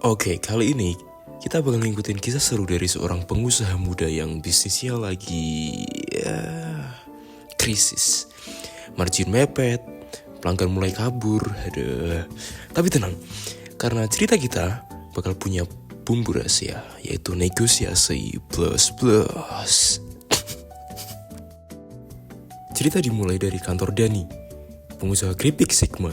Oke, kali ini kita bakal ngikutin kisah seru dari seorang pengusaha muda yang bisnisnya lagi krisis. Margin mepet, pelanggan mulai kabur, aduh. Tapi tenang, karena cerita kita bakal punya bumbu rahasia, yaitu negosiasi plus. Cerita dimulai dari kantor Dani, pengusaha keripik Sigma,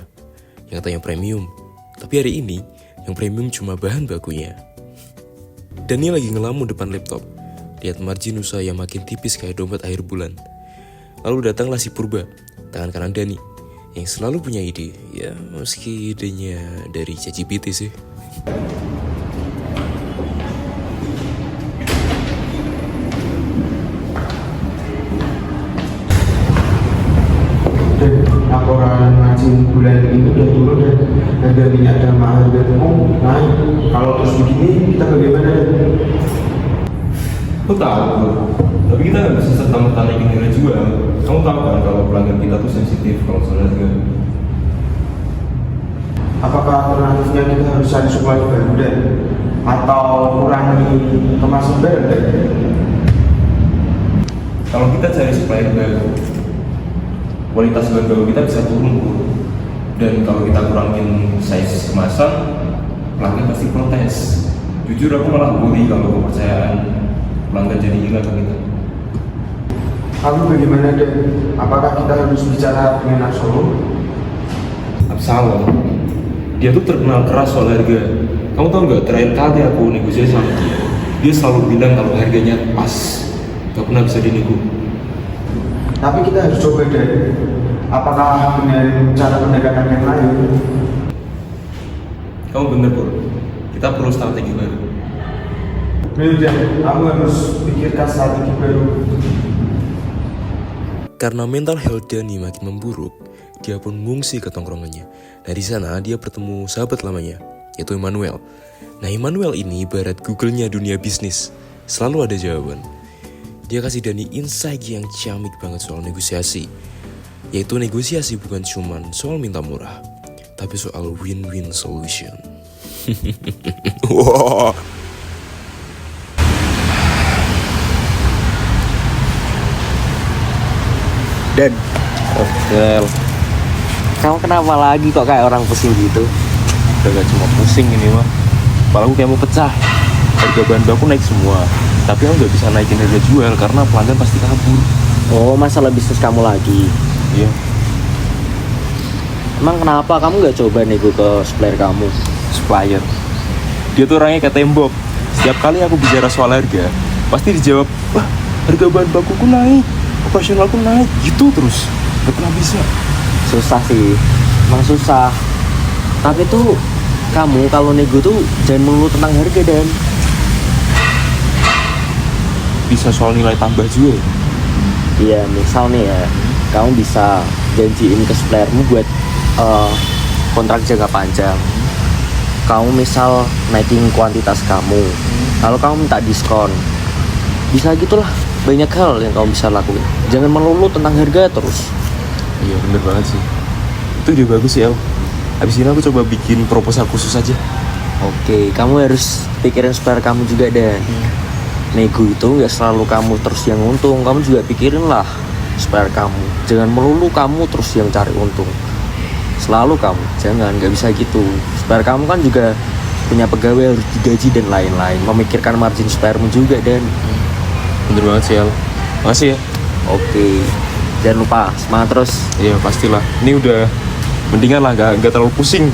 yang katanya premium. Tapi hari ini, yang premium cuma bahan bakunya. Dani lagi ngelamun depan laptop, lihat margin usaha yang makin tipis kayak dompet akhir bulan. Lalu datanglah si Purba, tangan kanan Dani, yang selalu punya ide. Ya, meski idenya dari ChatGPT sih. Laporan margin bulan ini udah turun dan harga minyak dan harga tepung naik. Kalau terus begini kita bagaimana? Aku tahu, tapi kita nggak bisa serta-merta naikin harga jual. Kamu tahu kan kalau pelanggan kita tuh sensitif kalau soal harga. Apakah alternatifnya kita harus cari supply baru dan atau kurangi kemasan barang dan? Kalau kita cari supplier baru, kualitas bahan baku kita bisa turun, Bu. Dan kalau kita kurangin size kemasan, pelanggan pasti protes. Jujur aku malah worry kalau kepercayaan pelanggan jadi hilang ke kita. Lalu bagaimana dan? Apakah kita harus bicara dengan Absolom? Absalom, dia tuh terkenal keras soal harga. Kamu tahu nggak, terakhir kali aku negosiasi sama dia selalu bilang kalau harganya pas, nggak pernah bisa dinego. Tapi kita harus coba dan apakah dengan cara pendekatan yang lain? Kamu bener, Pur. Kita perlu strategi baru. Dan kamu harus pikirkan strategi baru. Karena mental health Dani makin memburuk, dia pun mengungsi ke tongkrongannya. Dari sana dia bertemu sahabat lamanya, yaitu Emmanuel. Nah, Emmanuel ini ibarat Google-nya dunia bisnis. Selalu ada jawaban. Dia kasih Dani insight yang ciamik banget soal negosiasi. Yaitu negosiasi bukan cuman soal minta murah, tapi soal win-win solution. Wow. Dan kamu kenapa lagi kok kayak orang pusing gitu? Udah gak cuma pusing ini mah, kepalaku kayak mau pecah. Harga bahan baku naik semua, tapi aku nggak bisa naikin harga jual karena pelanggan pasti kabur. Oh, masalah bisnis kamu lagi. Iya. Emang kenapa kamu nggak coba nego ke supplier kamu? Supplier, dia tuh orangnya kayak tembok. Setiap kali aku bicara soal harga, pasti dijawab, wah harga bahan bakuku naik, operasionalku naik, gitu terus. Gak pernah bisa. Susah sih, emang susah. Tapi tuh kamu kalau nego tuh jangan melulu tentang harga dan Bisa soal nilai tambah juga. iya, misal nih ya, kamu bisa janjiin ke suppliermu buat kontrak jangka panjang. Kamu misal naikin kuantitas kamu, kalau kamu minta diskon, bisa gitulah. Banyak hal yang kamu bisa lakuin. Jangan melulu tentang harga terus. Iya bener banget sih. Itu juga bagus sih El. Habis ini aku coba bikin proposal khusus aja. Oke, kamu harus pikirin supplier kamu juga dan nego itu nggak selalu kamu terus yang untung. Kamu juga pikirin lah supplier kamu. Jangan melulu kamu terus yang cari untung. Selalu kamu, jangan, nggak bisa gitu. Supplier kamu kan juga punya pegawai harus digaji dan lain-lain. Memikirkan margin suppliermu juga dan Bener banget sih El. Makasih ya. oke, jangan lupa semangat terus. Iya pastilah. Ini udah mendingan lah, gak terlalu pusing.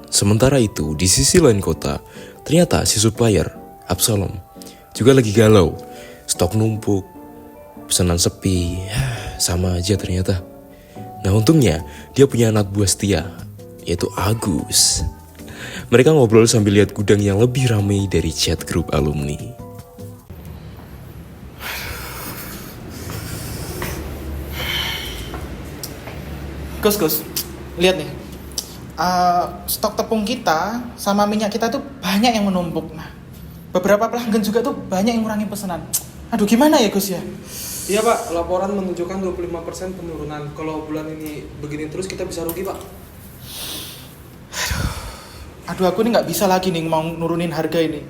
Sementara itu, di sisi lain kota, ternyata si supplier, Absalom, juga lagi galau. Stok numpuk, pesanan sepi, sama aja ternyata. Nah untungnya, dia punya anak buah setia, yaitu Agus. Mereka ngobrol sambil lihat gudang yang lebih ramai dari chat grup alumni. Gus, lihat nih. Stok tepung kita sama minyak kita tuh banyak yang menumpuk. Nah, beberapa pelanggan juga tuh banyak yang ngurangin pesanan. Aduh, gimana ya Gus ya? Iya Pak, laporan menunjukkan 25% penurunan. Kalau bulan ini begini terus kita bisa rugi Pak. aduh aku ini nggak bisa lagi nih mau nurunin harga ini.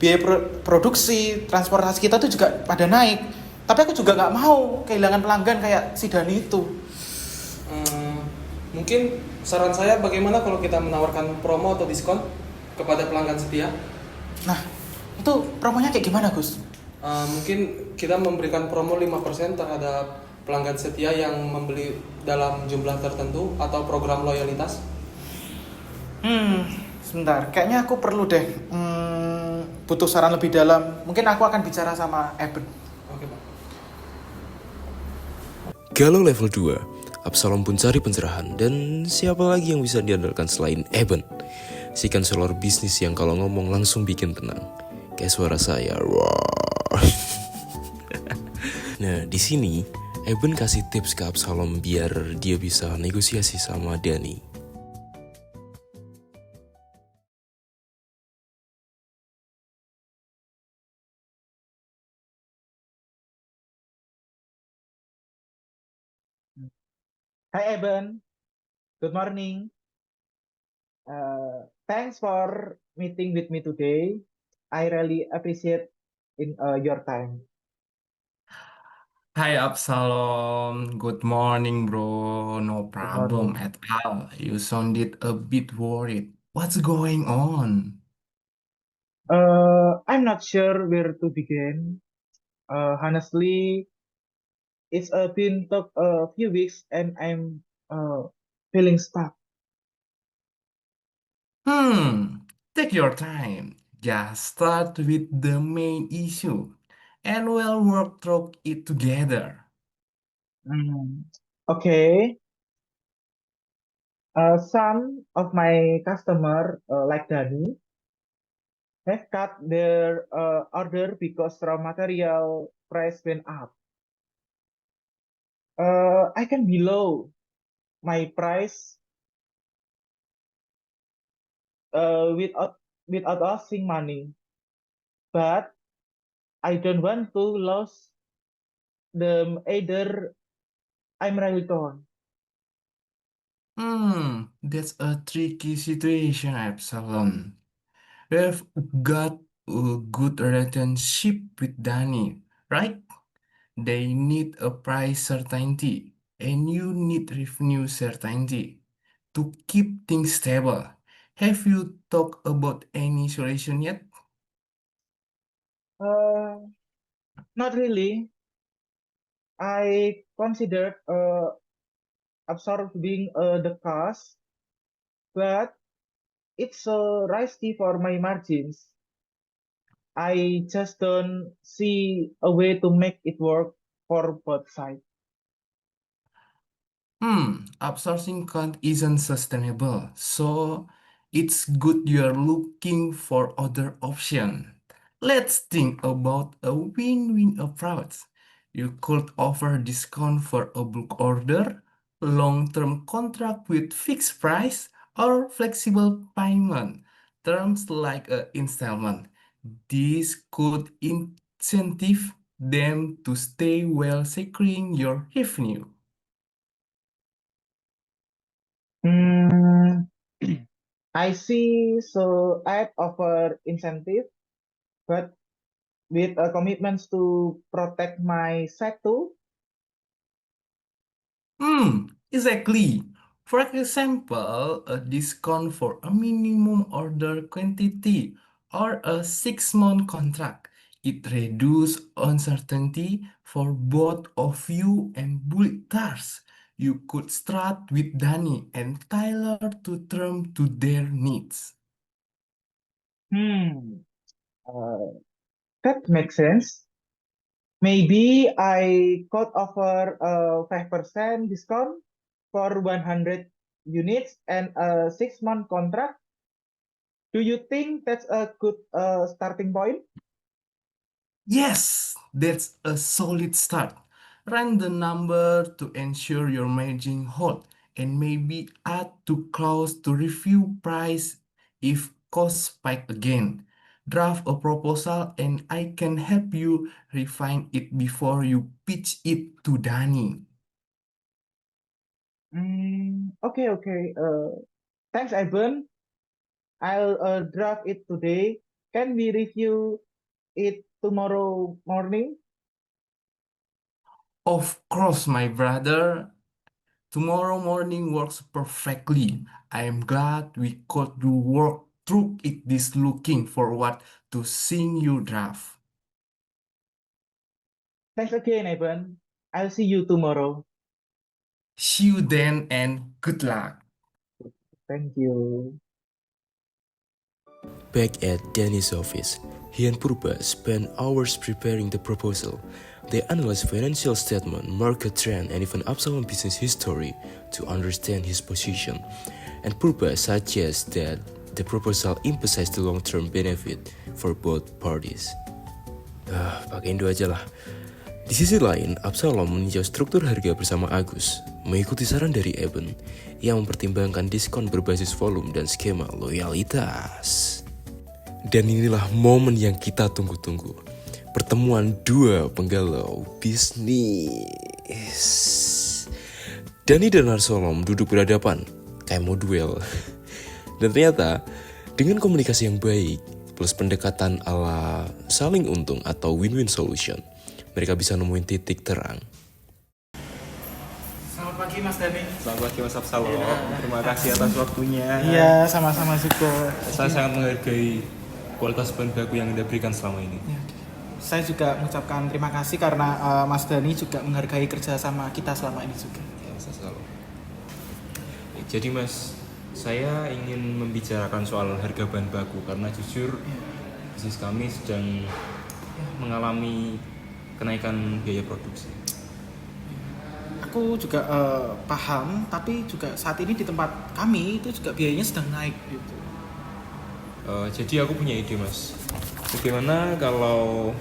Biaya produksi, transportasi kita tuh juga pada naik. Tapi aku juga nggak mau kehilangan pelanggan kayak si Dani itu. Eh, Mungkin saran saya bagaimana kalau kita menawarkan promo atau diskon kepada pelanggan setia? Nah, itu promonya kayak gimana, Gus? Mungkin kita memberikan promo 5% terhadap pelanggan setia yang membeli dalam jumlah tertentu atau program loyalitas. Sebentar, kayaknya aku perlu deh butuh saran lebih dalam. Mungkin aku akan bicara sama Eben. Oke, Pak. Galau level 2, Absalom pun cari pencerahan dan siapa lagi yang bisa diandalkan selain Eben, si konselor bisnis yang kalau ngomong langsung bikin tenang. Kayak suara saya. Roar. Nah, di sini Eben kasih tips ke Absalom biar dia bisa negosiasi sama Dani. Hi Eben, good morning. Thanks for meeting with me today. I really appreciate your time. Hi Absalom, good morning bro. No Good problem morning. at all. You sounded a bit worried. What's going on? I'm not sure where to begin. Honestly, it's been a few weeks and I'm uh, feeling stuck. Take your time. Just start with the main issue and we'll work through it together. Hmm. Okay. Some of my customer, like Dani, have cut their order because raw material price went up. I can below my price without losing money, but I don't want to lose them either. I'm really torn. That's a tricky situation, Absalom. We've got a good relationship with Danny, right? They need a price certainty, and you need revenue certainty to keep things stable. Have you talked about any solution yet? Uh, Not really. I considered absorbing the cost, but it's so risky for my margins. I just don't see a way to make it work for both sides. Outsourcing count isn't sustainable, so it's good you're looking for other option. Let's think about a win-win approach. You could offer discount for a bulk order, long-term contract with fixed price, or flexible payment terms like a installment. This could incentive them to stay while securing your revenue. Hmm, I see. So I'd offer incentive, but with commitments to protect my site too. Exactly. For example, a discount for a minimum order quantity or a 6-month contract. It reduces uncertainty for both of you and builders. You could start with Danny and Tyler to term to their needs. Hmm, uh, that makes sense. Maybe I could offer a 5% discount for 100 units and a 6-month contract. Do you think that's a good starting point? Yes, that's a solid start. Run the number to ensure your margin hold and maybe add to clause to review price if costs spike again. Draft a proposal and I can help you refine it before you pitch it to Dani. Okay, okay. Thanks, Ivan. I'll draft it today. Can we review it tomorrow morning? Of course, my brother. Tomorrow morning works perfectly. I am glad we could do work through it this looking forward to seeing you draft. Thanks again, Evan. I'll see you tomorrow. See you then and good luck. Thank you. Back at Danny's office, he and Purba spent hours preparing the proposal. They analyzed financial statement, market trend, and even Absalom business history to understand his position. And Purba suggests that the proposal emphasizes the long-term benefit for both parties. Pakai Indo aja lah. Di sisi lain, Absalom meninjau struktur harga bersama Agus, mengikuti saran dari Eben yang mempertimbangkan diskon berbasis volume dan skema loyalitas. Dan inilah momen yang kita tunggu-tunggu. Pertemuan dua penggalau bisnis. Dani dan Absalom duduk berhadapan, kayak mau duel. Dan ternyata, dengan komunikasi yang baik, plus pendekatan ala saling untung atau win-win solution, mereka bisa nemuin titik terang. Selamat pagi Mas Dani. Selamat pagi Mas Absalom. Terima kasih atas waktunya. Iya, sama-sama juga. Saya sangat menghargai kualitas bahan baku yang Anda berikan selama ini. Ya, saya juga mengucapkan terima kasih karena Mas Dani juga menghargai kerja sama kita selama ini juga. Ya, Mas Absalom. Jadi Mas, saya ingin membicarakan soal harga bahan baku karena jujur bisnis kami sedang mengalami kenaikan biaya produksi. Aku juga paham, tapi juga saat ini di tempat kami itu juga biayanya sedang naik gitu. Jadi aku punya ide Mas. Bagaimana kalau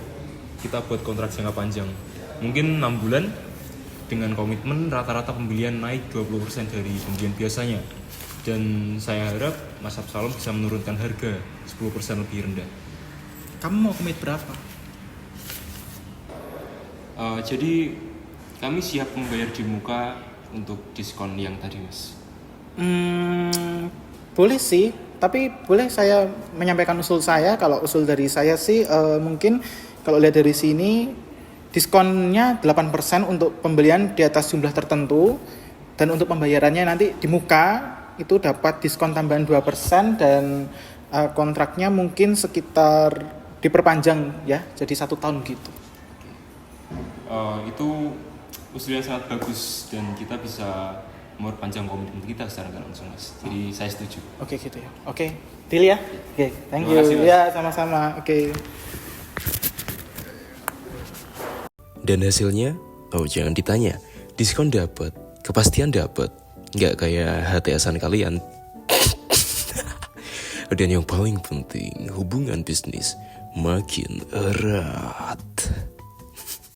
kita buat kontrak jangka panjang? Mungkin 6 bulan dengan komitmen rata-rata pembelian naik 20% dari pembelian biasanya. Dan saya harap Mas Absalom bisa menurunkan harga 10% lebih rendah. Kamu mau komit berapa? Jadi kami siap membayar di muka untuk diskon yang tadi Mas. Boleh sih, tapi boleh saya menyampaikan usul saya. Kalau usul dari saya sih mungkin kalau lihat dari sini diskonnya 8% untuk pembelian di atas jumlah tertentu, dan untuk pembayarannya nanti di muka itu dapat diskon tambahan 2% dan kontraknya mungkin sekitar diperpanjang ya, jadi 1 tahun gitu. Itu usul yang sangat bagus dan kita bisa memperpanjang komitmen kita secara nggak langsung Mas. Jadi saya setuju. Oke gitu ya. Oke, deal ya. Oke, thank Terima you. kasih, Mas. Ya, sama-sama. Oke. Dan hasilnya, jangan ditanya, diskon dapat, kepastian dapat, nggak kayak HTS-an kalian. Dan yang paling penting, hubungan bisnis makin erat.